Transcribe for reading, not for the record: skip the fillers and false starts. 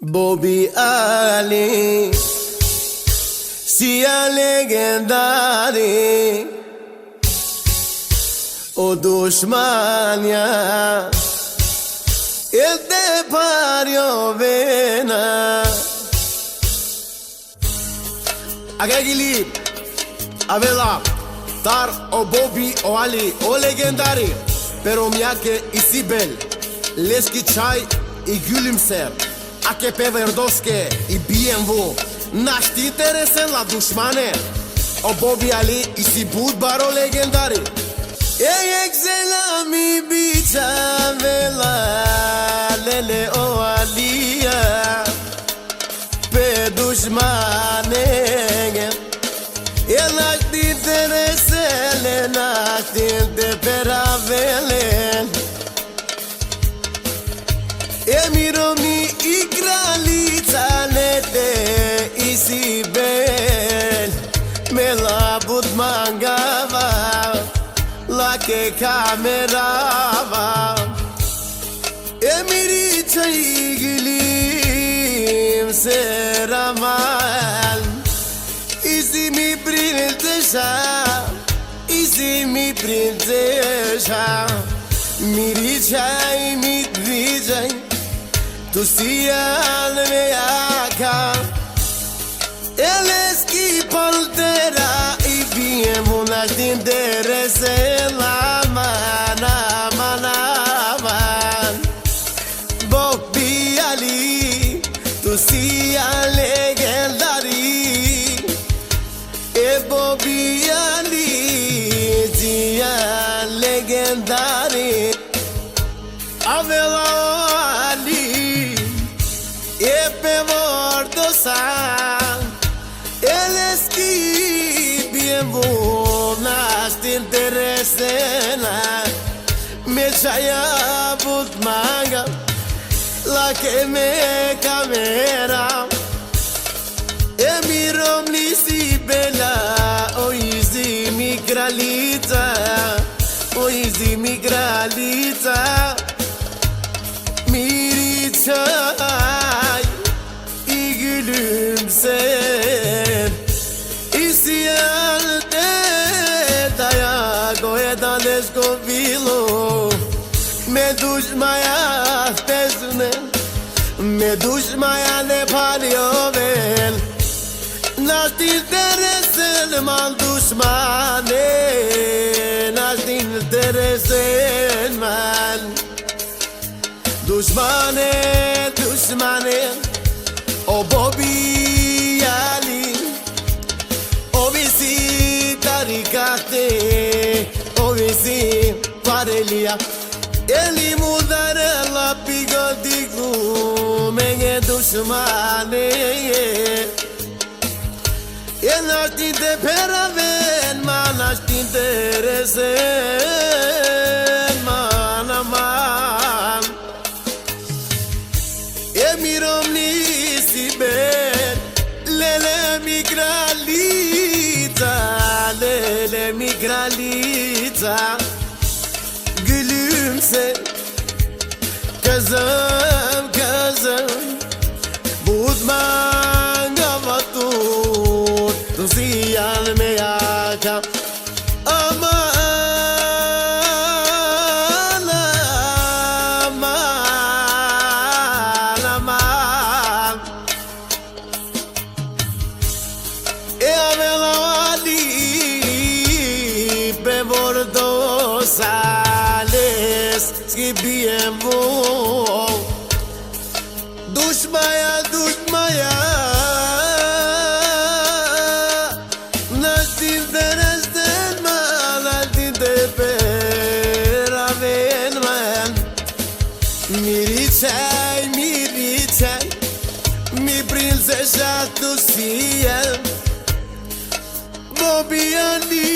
Bobby Ali, sia legendari, o dushmania, il te pario vena. Agagili, avela, tar o Bobby o Ali, o legendari, pero mjake I Sibel, leski qaj I gyllimser. A ke pe verdoske I BMW, nash t'interesen la dushmane. O Bobby Ali I si bud baro legendari. E xela mi bicha vela, lele o Alia, pe dushmane. E nash t'interesen, nash t'inteperavelen. E miro mi I kraljica lete I Sibel, me la bud mangava, la ke kamerava. E miri që I glim se ramal, I si mi princesa, I si mi princesa. Miri qaj mi dvijaj, tu si alme jaka. Eleski poltera I BMW nash t'interese la man. Bobby Ali, tu si legendari. E Bobby Ali, sia legendari. Avela Ali, e pe vordo sa, eleski BMW nash t'interesena. Me qaja but manga, la ke me kamera. E mirom li Sibela, o izi mi kraljica, o izi mi kraljica. Miri qaj I gülümser, I sjell te dajako e dandesh ko filo. Me dushmaja tesne, me dushmaja ne paljovel. Nash t'interesen mal dushmane, nash t'interesen mal dushmane, dushmane. O Bobby Ali, o visi tarikate, o visi parelia. Eli mudare la pigodiku, menge dushmane. E nash t'interesen, ma nash t'interesen, man. E mirom li Sibel, lele mi kraljica, gülümse, kızım, bud mangava tut, tu si alme jaka. E avela Ali, pe vordo sales, ski BMW. Dushmaja, nash t'interesen mal, nash t'interperaven man. Miri qaj, mi princesa tu si Bobby Ali.